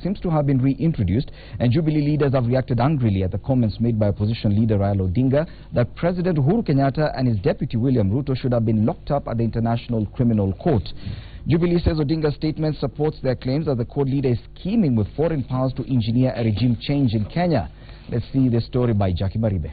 seems to have been reintroduced, and Jubilee leaders have reacted angrily at the comments made by opposition leader Raila Odinga that President Uhuru Kenyatta and his deputy William Ruto should have been locked up at the International Criminal Court. Jubilee says Odinga's statement supports their claims that the court leader is scheming with foreign powers to engineer a regime change in Kenya. Let's see this story by Jackie Maribe.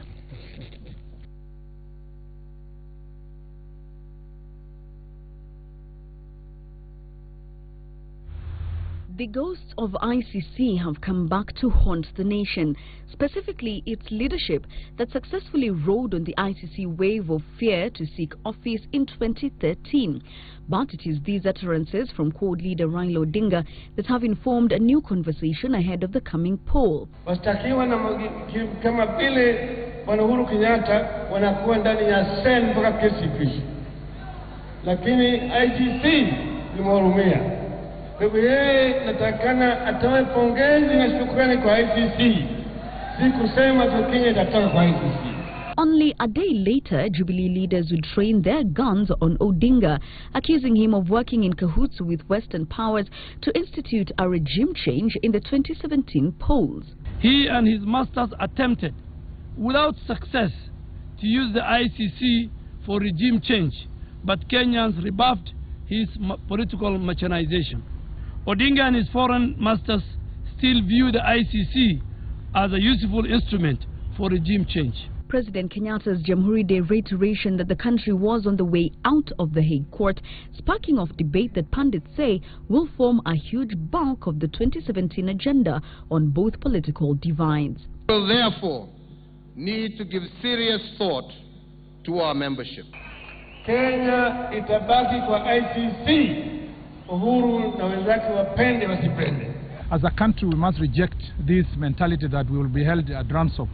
The ghosts of ICC have come back to haunt the nation, specifically its leadership that successfully rode on the ICC wave of fear to seek office in 2013. But it is these utterances from CORD leader Raila Odinga that have informed a new conversation ahead of the coming poll. Wastakiwa na kama vile Bwana Uhuru Kenyatta wanakuwa ndani ya sel mpaka kesi ikiisha, lakini ICC limehurumia. Kwa yeye natakana atoe pongezi na shukrani kwa ICC, si kusema tu Kenya itatoka kwa ICC. Only a day later, Jubilee leaders would train their guns on Odinga, accusing him of working in cahoots with Western powers to institute a regime change in the 2017 polls. He and his masters attempted, without success, to use the ICC for regime change, but Kenyans rebuffed his political machinization. Odinga and his foreign masters still view the ICC as a useful instrument for regime change. President Kenyatta's Jamhuri Day reiteration that the country was on the way out of the Hague Court, sparking off debate that pundits say will form a huge bulk of the 2017 agenda on both political divides. We will therefore need to give serious thought to our membership. Kenya itabaki kwa ICC. Uhuru na wenzake wapende wasipende. As a country, we must reject this mentality that we will be held at ransom.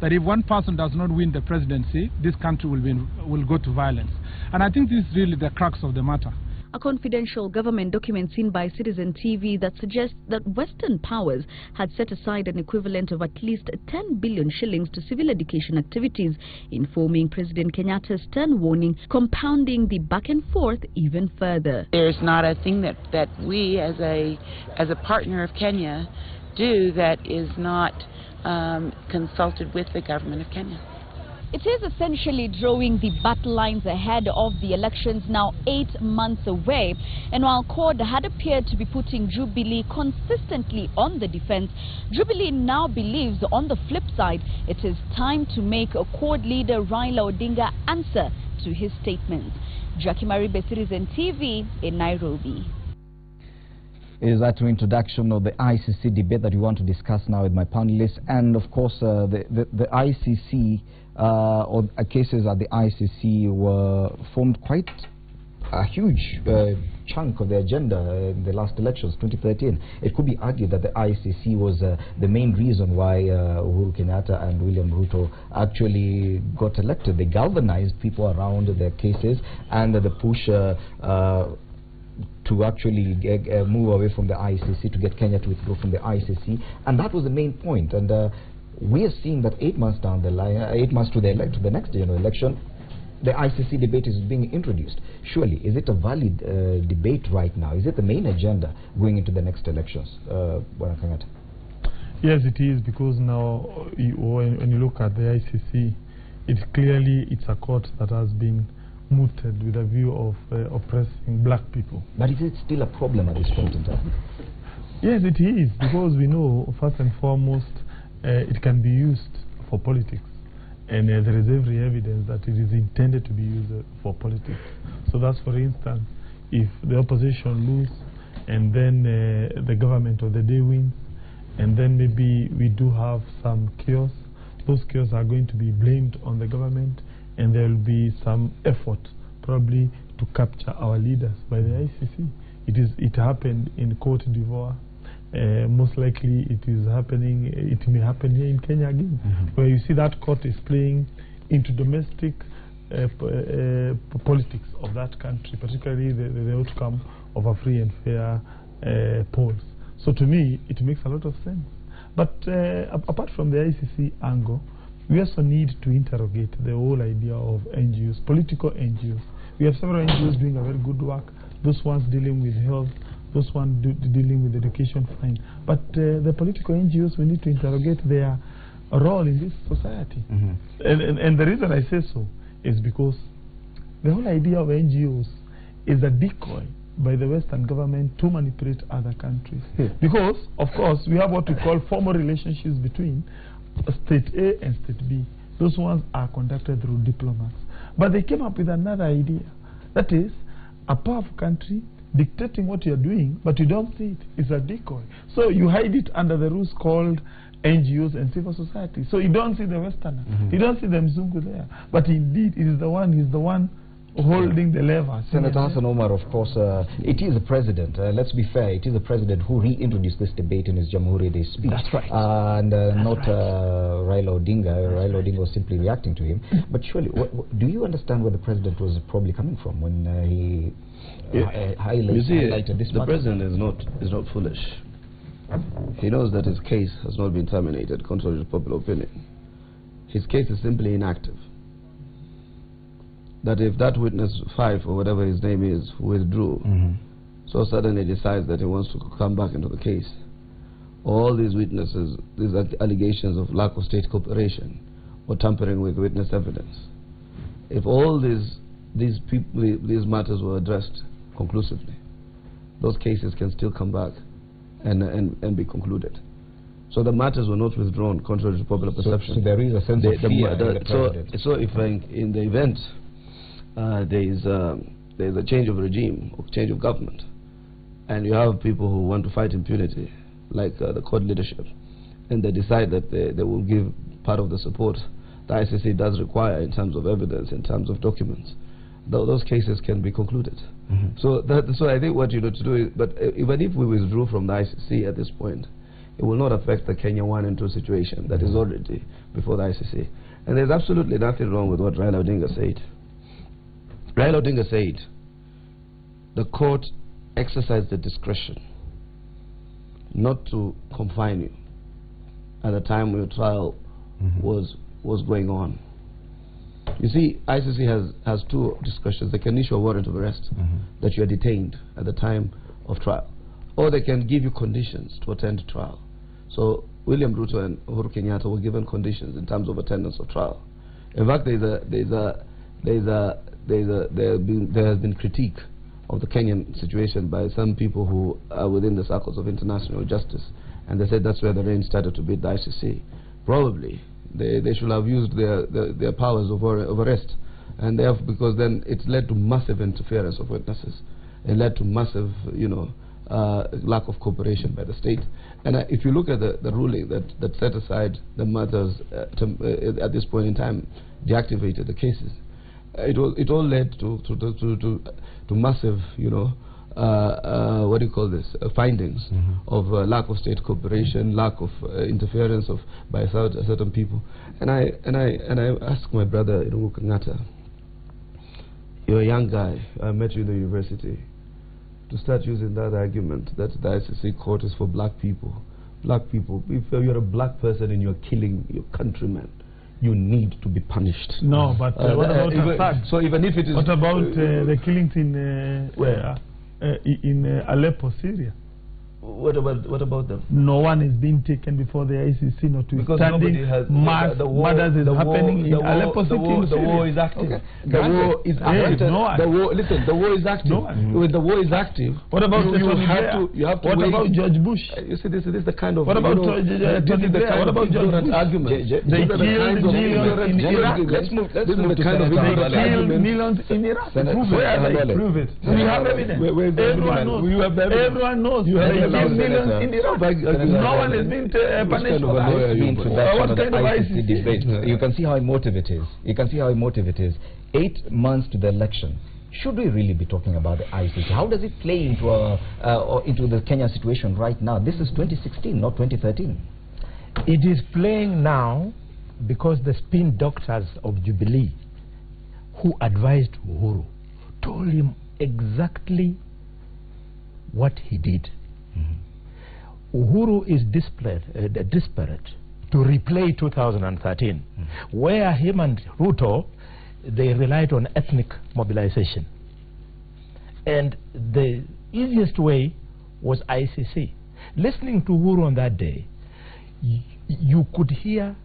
That if one person does not win the presidency, this country will go to violence. And I think this is really the crux of the matter. A confidential government document seen by Citizen TV that suggests that Western powers had set aside an equivalent of at least 10 billion shillings to civil education activities, informing President Kenyatta's stern warning, compounding the back and forth even further. There's not a thing that we as a partner of Kenya do that is not consulted with the government of Kenya. It is essentially drawing the battle lines ahead of the elections now 8 months away. And while CORD had appeared to be putting Jubilee consistently on the defense, Jubilee now believes on the flip side it is time to make a CORD leader Raila Odinga answer to his statements. Jackie Maribe, Citizen TV in Nairobi. It is that introduction of the ICC debate that we want to discuss now with my panelists, and of course the ICC or cases at the ICC were formed quite a huge chunk of the agenda in the last elections, 2013. It could be argued that the ICC was the main reason why Uhuru Kenyatta and William Ruto actually got elected. They galvanized people around their cases, and the push to actually move away from the ICC, to get Kenya to withdraw from the ICC, and that was the main point. And we are seeing that 8 months down the line, 8 months to the next general election, the ICC debate is being introduced. Surely, is it a valid debate right now? Is it the main agenda going into the next elections, Bwana Kenyatta? Yes, it is, because now when you look at the ICC, it's a court that has been mooted with a view of oppressing black people. But is it still a problem at this point in time? Yes, it is, because we know, first and foremost, it can be used for politics. And there is every evidence that it is intended to be used for politics. So that's, for instance, if the opposition lose, and then the government of the day wins, and then maybe we do have some chaos, those chaos are going to be blamed on the government, and there will be some effort probably to capture our leaders by the ICC. It happened in Côte d'Ivoire. Most likely it may happen here in Kenya again, where you see that court is playing into domestic politics of that country, particularly the outcome of a free and fair polls. So to me, it makes a lot of sense. But apart from the ICC angle, we also need to interrogate the whole idea of NGOs, political NGOs. We have several NGOs doing a very good work, those ones dealing with health, those ones dealing with education, fine. But the political NGOs, we need to interrogate their role in this society. And the reason I say so is because the whole idea of NGOs is a decoy by the Western government to manipulate other countries. Because, of course, we have what we call formal relationships between State A and State B. Those ones are conducted through diplomats. But they came up with another idea. That is, a powerful country dictating what you're doing, but you don't see it. It's a decoy. So you hide it under the rules called NGOs and civil society. So you don't see the Westerner. You don't see the Mzungu there. But indeed, he's the one holding the lever. Senator Hassan Omar, of course, it is the president. Let's be fair, it is the president who reintroduced this debate in his Jamhuri Day speech. That's right. And not Raila Odinga. Raila Odinga was simply reacting to him. But surely, do you understand where the president was probably coming from when he highlighted this matter? The president is not foolish. He knows that his case has not been terminated, contrary to popular opinion. His case is simply inactive. That if that witness 5 or whatever his name is withdrew, so suddenly decides that he wants to come back into the case, all these witnesses, these allegations of lack of state cooperation or tampering with witness evidence, if all these matters were addressed conclusively, those cases can still come back and be concluded. So the matters were not withdrawn, contrary to popular perception. So there is a sense of fear in the president. So if in the event there is a change of regime or change of government, and you have people who want to fight impunity, like the court leadership, and they decide that they will give part of the support the ICC does require in terms of evidence, in terms of documents, those cases can be concluded. So I think what you need to do is, but even if we withdrew from the ICC at this point, it will not affect the Kenya 1 and 2 situation that is already before the ICC. And there's absolutely nothing wrong with what Raila Odinga said. Raila Odinga said the court exercised the discretion not to confine you at the time your trial was going on. You see, ICC has 2 discretions. They can issue a warrant of arrest that you are detained at the time of trial, or they can give you conditions to attend trial. So William Ruto and Uhuru Kenyatta were given conditions in terms of attendance of trial. In fact, there has been critique of the Kenyan situation by some people who are within the circles of international justice, and they said that's where the rain started to beat the ICC. Probably they should have used their powers of arrest, and because then it led to massive interference of witnesses. It led to massive, lack of cooperation by the state. And if you look at the ruling that set aside the matters at this point in time, deactivated the cases, it all led to massive, what do you call this? Findings of lack of state cooperation, lack of interference by certain people. And I asked my brother Irungu Kenyatta, you're a young guy, I met you in the university, to start using that argument that the ICC court is for black people. Black people, if you're a black person and you're killing your countrymen, you need to be punished. No, but what about Assad? So even if it is... What about the killings in Aleppo, Syria? What about them? No one is being taken before the ICC, notwithstanding mass murders is happening in Aleppo City. The war is active. Okay. The war is active. The war is active. When the war is active, what about you have to what about George Bush? You see, this is the kind of... What about George Bush? Argument. They killed millions in Iraq. Let's move to the kind of argument. They killed millions in Iraq. Prove it. We have evidence. Everyone knows. You have millions in Iraq. No one has been punished for that. Debate. You can see how emotive it is. You can see how emotive it is. 8 months to the election. Should we really be talking about the ICC? How does it play into the Kenya situation right now? This is 2016, not 2013. It is playing now because the spin doctors of Jubilee who advised Uhuru told him exactly what he did. Uhuru is desperate to replay 2013, where him and Ruto, they relied on ethnic mobilization. And the easiest way was ICC. Listening to Uhuru on that day, you could hear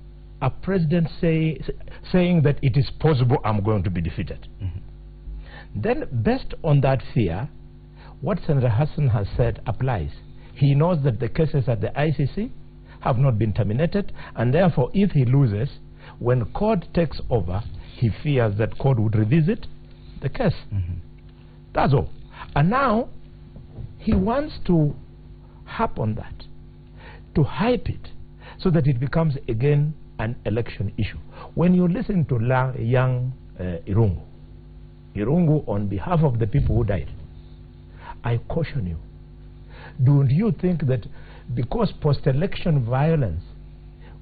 a president saying that it is possible I'm going to be defeated. Then, based on that fear, what Senator Hassan has said applies. He knows that the cases at the ICC have not been terminated, and therefore, if he loses, when court takes over, he fears that court would revisit the case. That's all. And now, he wants to harp on that, to hype it, so that it becomes again an election issue. When you listen to young Irungu, on behalf of the people who died, I caution you, don't you think that because post-election violence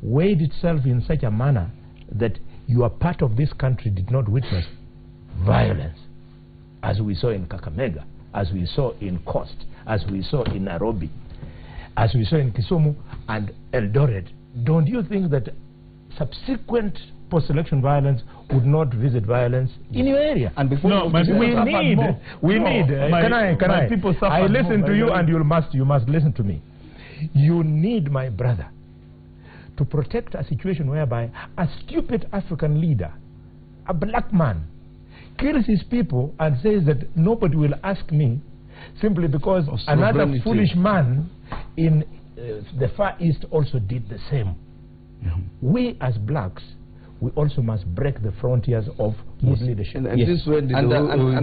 weighed itself in such a manner that your part of this country did not witness violence, as we saw in Kakamega, as we saw in Coast, as we saw in Nairobi, as we saw in Kisumu and Eldoret, don't you think that subsequent post-election violence would not visit violence in your area? And before I listen to you, and you must listen to me. You need, my brother, to protect a situation whereby a stupid African leader, a black man, kills his people and says that nobody will ask me, simply because another foolish man in the Far East also did the same. We as blacks, we also must break the frontiers of good leadership. And this when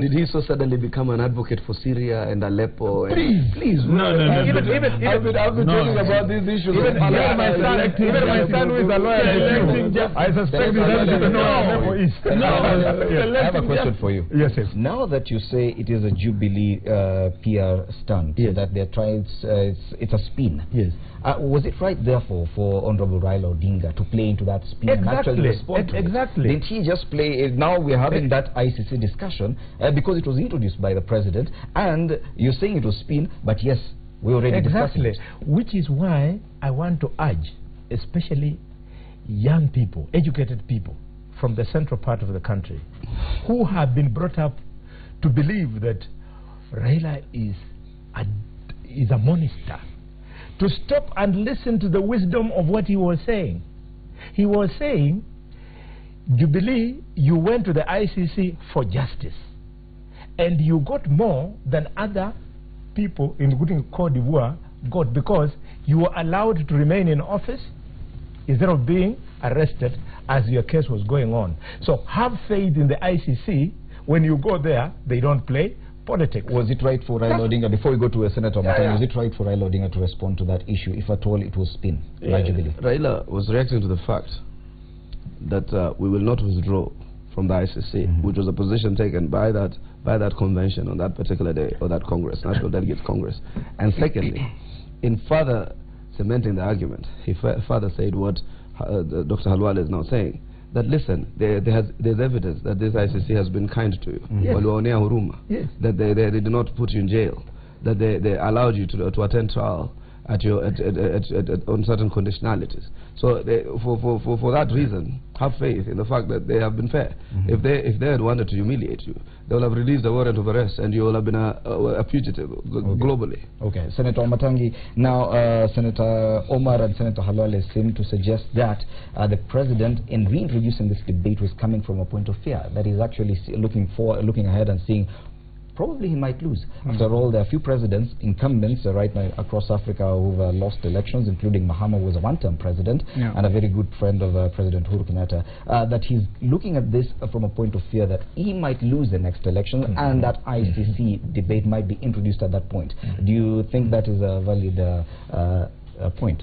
did he so suddenly become an advocate for Syria and Aleppo? Please. No. I've been talking about these issues. Even my son who is a lawyer, I suspect he doesn't know Aleppo is. I have a question for you. Yes. Now that you say it is a Jubilee PR stunt, that they're trying, it's a spin. Yes. Was it right, therefore, for Honorable Raila Odinga to play into that spin and actually respond to it? Didn't he just play it? Now we're having that ICC discussion because it was introduced by the president, and you're saying it was spin, but yes, we already discussed it. Which is why I want to urge, especially young people, educated people from the central part of the country, who have been brought up to believe that Raila is a monster, to stop and listen to the wisdom of what he was saying. He was saying, Jubilee, you went to the ICC for justice, and you got more than other people, including Cote d'Ivoire, got, because you were allowed to remain in office instead of being arrested as your case was going on. So have faith in the ICC. When you go there, they don't play politics. Was it right for Raila Odinga, before we go to Senator Matani, was it right for Raila Odinga to respond to that issue, if at all it was spin by Jubilee? Raila was reacting to the fact that we will not withdraw from the ICC, which was a position taken by that convention on that particular day, or that Congress, National Delegates Congress. And secondly, in further cementing the argument, he further said what Dr. Halwale is now saying, that listen, there's evidence that this ICC has been kind to you. Waliwaonea huruma. That they did not put you in jail. That they allowed you to attend trial on certain conditionalities. So for that reason, have faith in the fact that they have been fair. If they had wanted to humiliate you, they would have released a warrant of arrest, and you will have been a fugitive globally. Okay, Senator Matangi. Now, Senator Omar and Senator Halwale seem to suggest that the president, in reintroducing this debate, was coming from a point of fear, that he's actually looking ahead and seeing probably he might lose. After all, there are a few presidents, incumbents right now across Africa who've lost elections, including Mahama, who was a one-term president and a very good friend of President Uhuru Kenyatta, that he's looking at this from a point of fear that he might lose the next election, and that ICC debate might be introduced at that point. Do you think that is a valid point?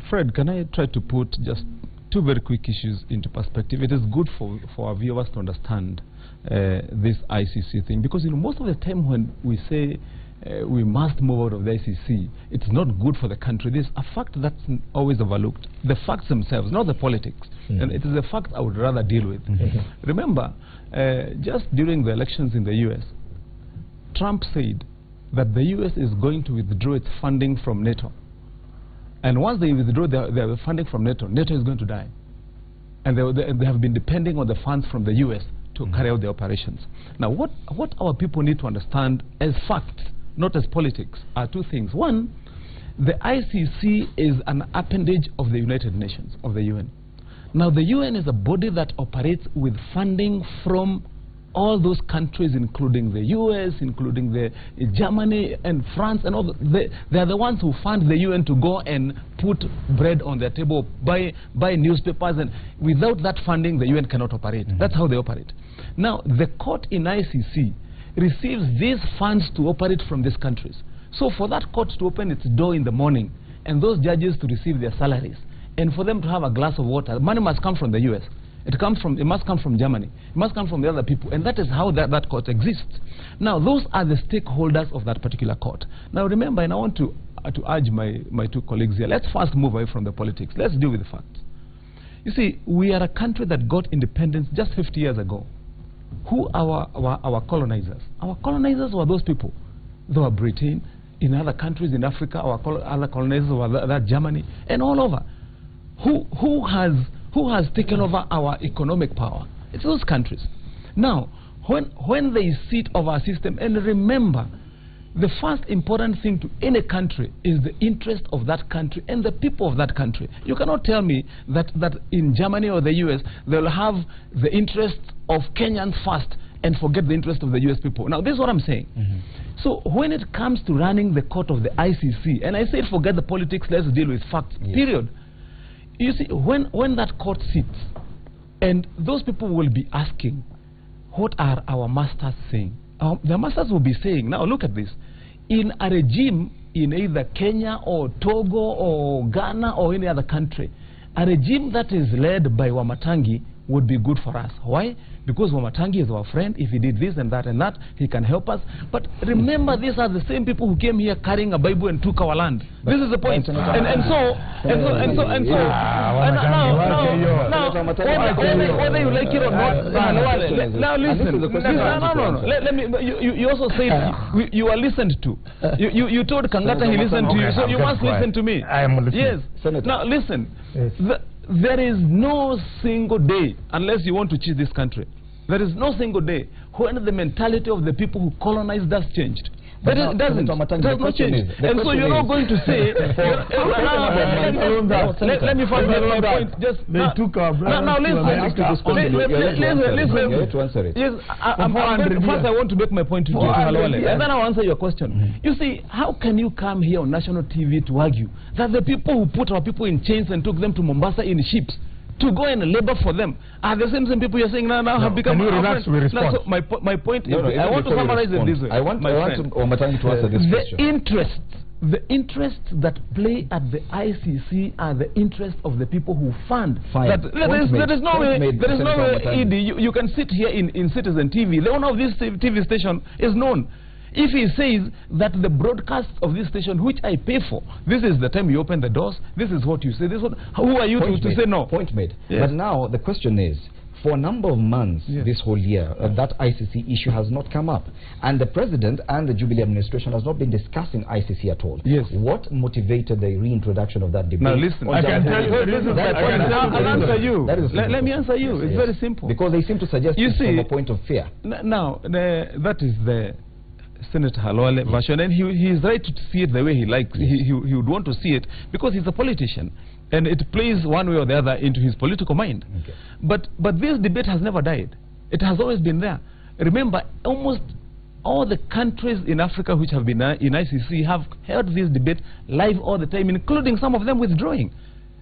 Fred, can I try to put just two very quick issues into perspective? It is good for our viewers to understand this ICC thing, because most of the time when we say we must move out of the ICC, it's not good for the country. There's a fact that's always overlooked: the facts themselves, not the politics. And it is the fact I would rather deal with. Remember, just during the elections in the US, Trump said that the US is going to withdraw its funding from NATO, and once they withdraw their funding from NATO, NATO is going to die, and they have been depending on the funds from the US to carry out the operations. Now, what our people need to understand as facts, not as politics, are two things. One, the ICC is an appendage of the United Nations, of the UN. Now, the UN is a body that operates with funding from all those countries, including the US, including the Germany and France, and all. They are the ones who fund the UN to go and put bread on their table, buy newspapers, and without that funding, the UN cannot operate. That's how they operate. Now, the court in ICC receives these funds to operate from these countries. So for that court to open its door in the morning, and those judges to receive their salaries, and for them to have a glass of water, money must come from the US. It must come from Germany. It must come from the other people. And that is how that court exists. Now, those are the stakeholders of that particular court. Now, remember, and I want to urge my two colleagues here, let's first move away from the politics. Let's deal with the facts. You see, we are a country that got independence just 50 years ago. Who are our colonizers? Our colonizers were those people. They were Britain, in other countries in Africa, other colonizers were Germany, and all over. Who has taken over our economic power? It's those countries. Now, when they sit over our system, and remember, the first important thing to any country is the interest of that country and the people of that country. You cannot tell me that in Germany or the US, they'll have the interests of Kenyans first and forget the interest of the US people. Now, this is what I'm saying. So, when it comes to running the court of the ICC, and I said forget the politics, let's deal with facts, period. You see, when that court sits, and those people will be asking, what are our masters saying? The masters will be saying, now look at this, in a regime in either Kenya or Togo or Ghana or any other country, a regime that is led by Wamatangi would be good for us. Why? Because Wamatangi is our friend. If he did this and that, he can help us. But remember, these are the same people who came here carrying a Bible and took our land. This is the point. And so, whether you like it or not, now listen. Let me. You also said you are listened to. You told Kangata he listened to you, so you must listen to me. I am listening. Yes. Now listen. There is no single day, unless you want to cheat this country, there is no single day when the mentality of the people who colonized us changed. But it doesn't. It has not changed. And so you're not going to say... Let me first make my point. Just now listen. Yes, first I want to make my point to you, and then I'll answer your question. You see, how can you come here on national TV to argue that the people who put our people in chains and took them to Mombasa in ships to go and labor for them are the same people you're saying now have become... Can you relax with response? So my point is, I want to summarize it this way. I want Wamatangi to answer this question. The interests that play at the ICC are the interests of the people who fund. There is no way, Edie, you can sit here in Citizen TV. The owner of this TV station is known. If he says that the broadcast of this station, which I pay for, this is the time you open the doors, this is what you say, this is what, who are you to say no? Point made. Yes. But now the question is, for a number of months this whole year, that ICC issue has not come up. And the President and the Jubilee administration has not been discussing ICC at all. Yes. What motivated the reintroduction of that debate? Now listen, I can tell you, this is my point. I'll answer you. Let me answer you. It's very simple. Because they seem to suggest it's from a point of fear. Now, that is the Senator Halwale version, and he is right to see it the way he likes. He would want to see it because he's a politician, and it plays one way or the other into his political mind. Okay. But this debate has never died. It has always been there. Remember, almost all the countries in Africa which have been in ICC have held this debate live all the time, including some of them withdrawing,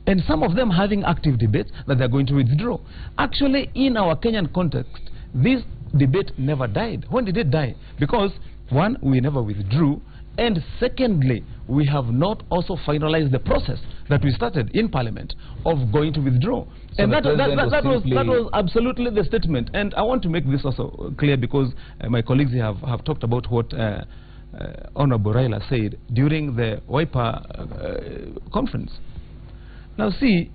and some of them having active debates that they're going to withdraw. Actually, in our Kenyan context, this debate never died. When did it die? Because one, we never withdrew, and secondly, we have not also finalized the process that we started in Parliament of going to withdraw. So and that was absolutely the statement. And I want to make this also clear because my colleagues have talked about what Honorable Raila said during the Wiper conference. Now see,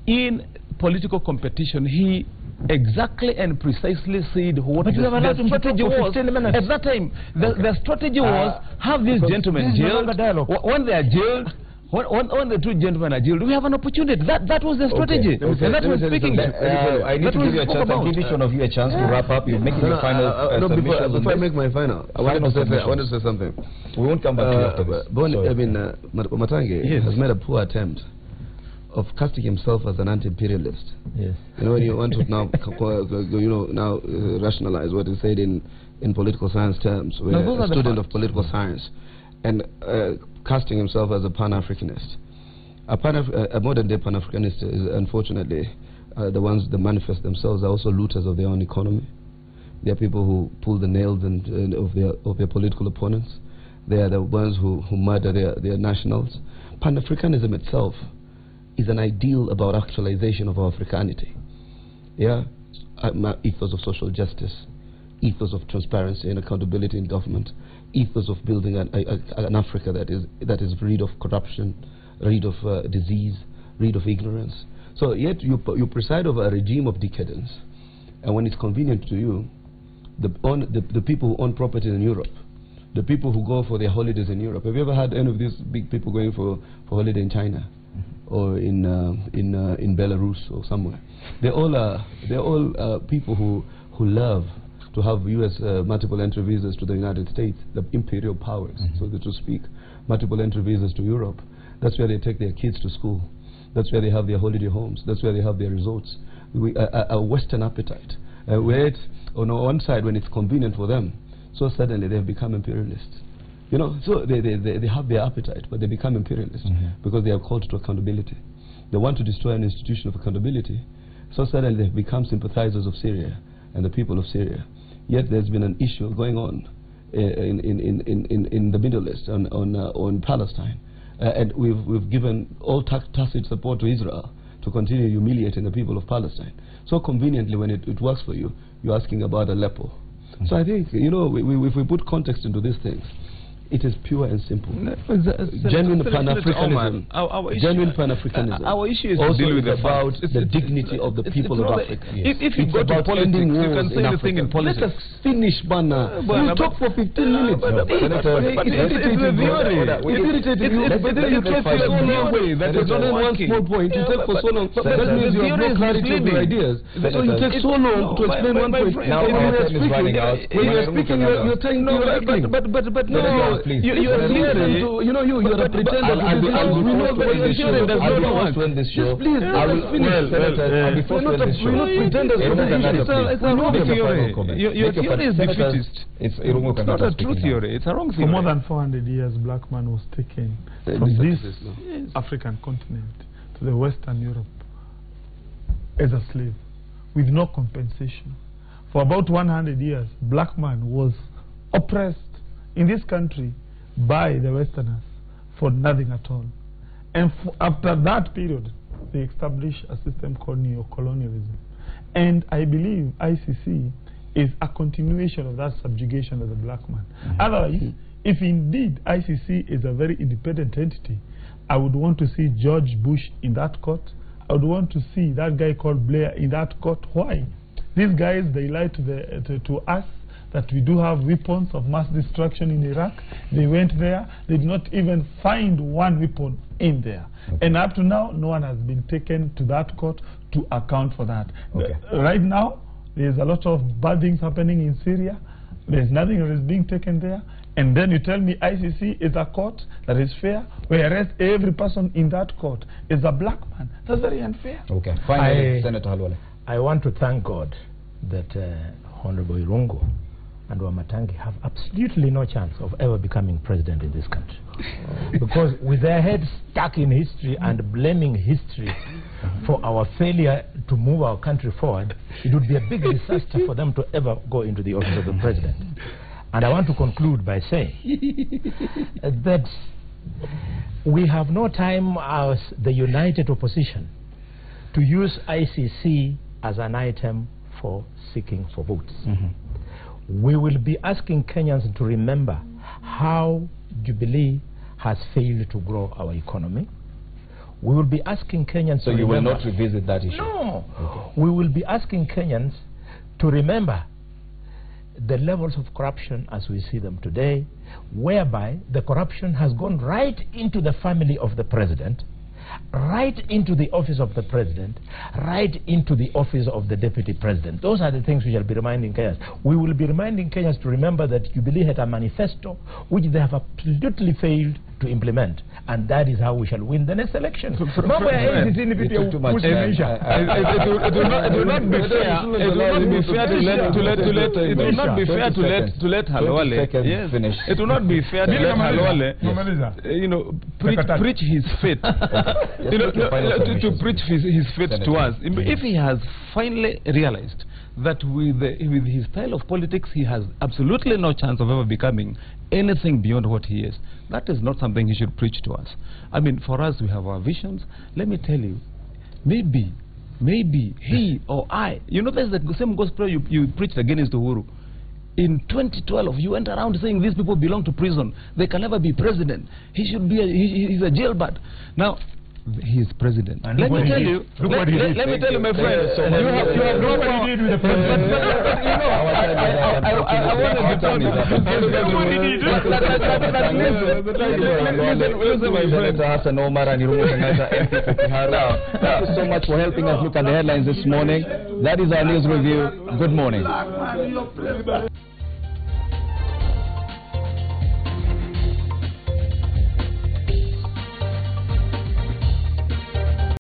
in political competition, he exactly and precisely said what the strategy was. At that time, the strategy was have these gentlemen jailed. When they are jailed, when the two gentlemen are jailed, we have an opportunity. That was the strategy. And that was speaking. I need to give you a chance. I'll give each one of you a chance to wrap up. You're making your final submission. Before I make my final, I want to say something. We won't come back to you after this. Matangi has made a poor attempt of casting himself as an anti-imperialist. Yes. You know, when you want to now, rationalize what is said in political science terms, where a student of political science, and casting himself as a Pan-Africanist. A modern-day Pan-Africanist is, unfortunately, the ones that manifest themselves are also looters of their own economy. They are people who pull the nails of their political opponents. They are the ones who murder their nationals. Pan-Africanism itself is an ideal about actualization of our Africanity. Yeah, ethos of social justice, ethos of transparency and accountability in government, ethos of building an Africa that is rid of corruption, rid of disease, rid of ignorance. So yet you preside over a regime of decadence, and when it's convenient to you, the people who own property in Europe, the people who go for their holidays in Europe. Have you ever had any of these big people going for holiday in China, or in Belarus or somewhere? They're all people who love to have U.S. multiple entry visas to the United States, the imperial powers, so to speak, multiple entry visas to Europe. That's where they take their kids to school. That's where they have their holiday homes. That's where they have their resorts. A Western appetite. Where on one side, when it's convenient for them, so suddenly they've become imperialists. You know, so they have their appetite, but they become imperialists because they are called to accountability. They want to destroy an institution of accountability, so suddenly they've become sympathizers of Syria and the people of Syria. Yet there's been an issue going on in the Middle East, on Palestine, and we've given all tacit support to Israel to continue humiliating the people of Palestine. So conveniently, when it works for you, you're asking about Aleppo. So I think, you know, if we put context into these things, it is pure and simple. Genuine Pan-Africanism. Genuine Pan-Africanism. Our issue is also deal with about the dignity of the people of Africa. If you go to politics, you can say the thing in politics. Let us finish, Bana. You talk for 15 minutes. It's the theory. It's irritating you. But then you take so long way. That is only one small point. You take for so long. That means you have no clarity of your ideas. So you take so long to explain one point. Now our time is running out. When you are speaking, you're telling no, but no. Please. You are a pretender. I'll be forced to end this show. Please, I'll be forced to end this show. We're not pretenders. It's a wrong theory. Your theory is defeatist. It's not a true theory. It's a wrong theory. For more than 400 years, black man was taken from this African continent to the Western Europe as a slave with no compensation. For about 100 years, black man was oppressed in this country by the Westerners for nothing at all. And after that period, they established a system called neo-colonialism. And I believe ICC is a continuation of that subjugation of the black man. Otherwise, if indeed ICC is a very independent entity, I would want to see George Bush in that court. I would want to see that guy called Blair in that court. Why? These guys, they lie to us that we do have weapons of mass destruction in Iraq. They went there. They did not even find one weapon in there. And up to now, no one has been taken to that court to account for that. Right now, there's a lot of bad things happening in Syria. There's nothing that is being taken there. And then you tell me ICC is a court that is fair, whereas every person in that court is a black man. That's very unfair. Okay. Finally, Senator Halwale. I want to thank God that Honorable Irungu and Wamatangi have absolutely no chance of ever becoming president in this country. Because with their heads stuck in history and blaming history for our failure to move our country forward, it would be a big disaster for them to ever go into the office of the president. And I want to conclude by saying that we have no time as the united opposition to use ICC as an item for seeking for votes. We will be asking Kenyans to remember how Jubilee has failed to grow our economy. We will be asking Kenyans to remember... So you will not revisit that issue? No. We will be asking Kenyans to remember the levels of corruption as we see them today, whereby the corruption has gone right into the family of the president, right into the office of the president, right into the office of the deputy president. Those are the things we shall be reminding Kenyans. We will be reminding Kenyans to remember that Jubilee had a manifesto which they have absolutely failed to implement, and that is how we shall win the next election. It will not be fair to let Halwale, it will not be fair to let Halwale, preach his faith, to preach his faith to us. If he has finally realized that with his style of politics, he has absolutely no chance of ever becoming anything beyond what he is, that is not something he should preach to us. I mean, for us, we have our visions. Let me tell you, maybe he or I, there's the same gospel you preached against Uhuru. In 2012, you went around saying these people belong to prison. They can never be president. He should be he's a jailbird. Now, he is president. And let me tell you, let me tell you, my friend, you have no power. I wanted to tell you that. Listen, my friend. Hassan Omar and thank you so much for helping us look at the headlines this morning. That is our news review. Good morning.